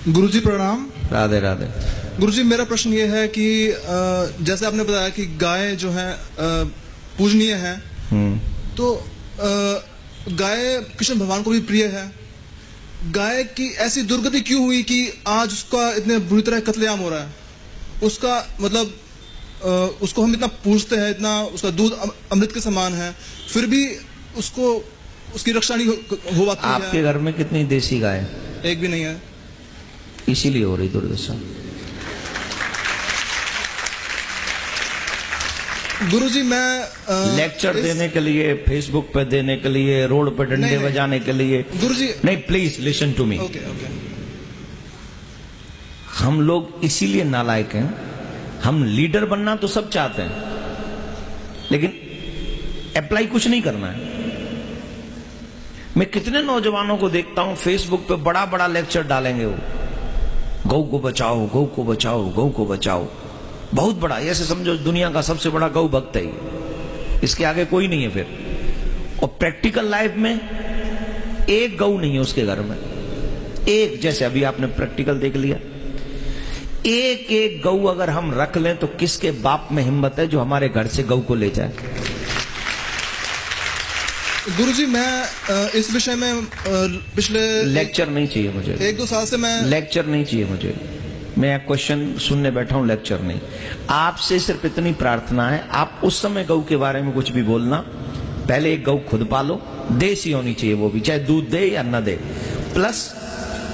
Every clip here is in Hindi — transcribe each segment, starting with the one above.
गुरुजी प्रणाम। राधे राधे। गुरुजी मेरा प्रश्न ये है कि जैसे आपने बताया कि गाय जो है पूजनीय है, तो गाय कृष्ण भगवान को भी प्रिय है। गाय की ऐसी दुर्गति क्यों हुई कि आज उसका इतने बुरी तरह कत्लेआम हो रहा है? उसका मतलब उसको हम इतना पूजते हैं, इतना उसका दूध अमृत के समान है, फिर भी उसको उसकी रक्षा नहीं हो पाती है। आपके घर में कितनी देसी गाय है? एक भी नहीं है। इसीलिए हो रही दुर्दशा। गुरुजी मैं लेक्चर देने के लिए, फेसबुक पे देने के लिए, रोड पे डंडे बजाने के लिए गुरुजी नहीं, please listen to me. Okay. हम लोग इसीलिए नालायक हैं। हम लीडर बनना तो सब चाहते हैं, लेकिन अप्लाई कुछ नहीं करना है। मैं कितने नौजवानों को देखता हूं फेसबुक पे बड़ा बड़ा लेक्चर डालेंगे, वो गौ को बचाओ, गौ को बचाओ, गौ को बचाओ, बहुत बड़ा, ऐसे समझो दुनिया का सबसे बड़ा गौ भक्त है ये, इसके आगे कोई नहीं है फिर। और प्रैक्टिकल लाइफ में एक गौ नहीं है उसके घर में, एक, जैसे अभी आपने प्रैक्टिकल देख लिया, एक एक गौ अगर हम रख लें तो किसके बाप में हिम्मत है जो हमारे घर से गौ को ले जाए? गुरुजी मैं इस विषय में पिछले लेक्चर नहीं चाहिए मुझे, 1-2 साल से मैं लेक्चर नहीं चाहिए मुझे। मैं क्वेश्चन सुनने बैठा हूं, लेक्चर नहीं। आपसे सिर्फ इतनी प्रार्थना है, आप उस समय गौ के बारे में कुछ भी बोलना, पहले एक गौ खुद पालो, देसी होनी चाहिए वो भी, चाहे दूध दे या न दे। प्लस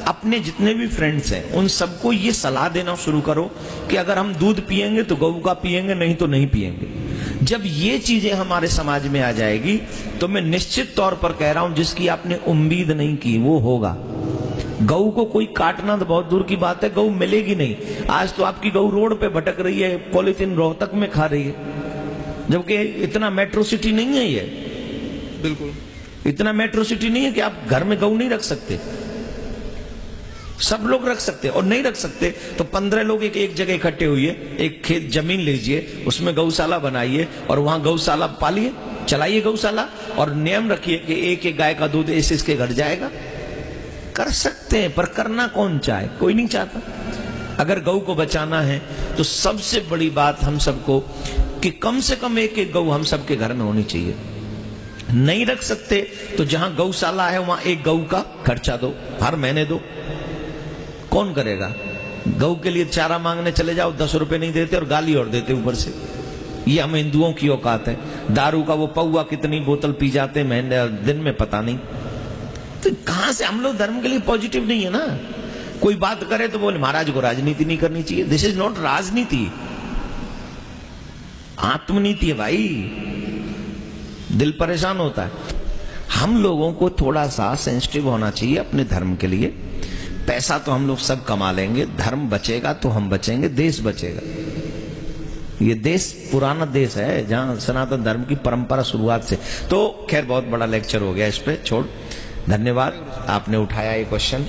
अपने जितने भी फ्रेंड्स हैं उन सबको ये सलाह देना शुरू करो कि अगर हम दूध पिएंगे तो गौ का पिएंगे, नहीं तो नहीं पिएंगे। जब ये चीजें हमारे समाज में आ जाएगी तो मैं निश्चित तौर पर कह रहा हूं, जिसकी आपने उम्मीद नहीं की वो होगा। गऊ को कोई काटना तो बहुत दूर की बात है, गऊ मिलेगी नहीं। आज तो आपकी गऊ रोड पे भटक रही है, पॉलिथीन रोहतक में खा रही है, जबकि इतना मेट्रो सिटी नहीं है ये। बिल्कुल इतना मेट्रो सिटी नहीं है कि आप घर में गऊ नहीं रख सकते। सब लोग रख सकते, और नहीं रख सकते तो 15 लोग एक जगह इकट्ठे हुए, एक खेत जमीन लीजिए, उसमें गौशाला बनाइए और वहां गौशाला पालिए, चलाइए गौशाला, और नियम रखिए कि एक एक गाय का दूध इसके घर जाएगा। कर सकते हैं, पर करना कौन चाहे? कोई नहीं चाहता। अगर गौ को बचाना है तो सबसे बड़ी बात हम सबको कि कम से कम एक एक गौ हम सबके घर में होनी चाहिए। नहीं रख सकते तो जहां गौशाला है वहां एक गौ का खर्चा दो, हर महीने दो। कौन करेगा? गौ के लिए चारा मांगने चले जाओ, 10 रुपए नहीं देते और गाली और देते ऊपर से। ये हम हिंदुओं की औकात है। दारू का वो पौवा कितनी बोतल पी जाते महीने दिन में पता नहीं। तो कहां से? हम लोग धर्म के लिए पॉजिटिव नहीं है ना। कोई बात करे तो बोले महाराज को राजनीति नहीं करनी चाहिए। दिस इज नॉट राजनीति, आत्मनीति है भाई। दिल परेशान होता है। हम लोगों को थोड़ा सा सेंसिटिव होना चाहिए अपने धर्म के लिए। पैसा तो हम लोग सब कमा लेंगे, धर्म बचेगा तो हम बचेंगे, देश बचेगा। ये देश पुराना देश है जहां सनातन धर्म की परंपरा शुरुआत से। तो खैर बहुत बड़ा लेक्चर हो गया, इस पे छोड़। धन्यवाद, आपने उठाया ये क्वेश्चन।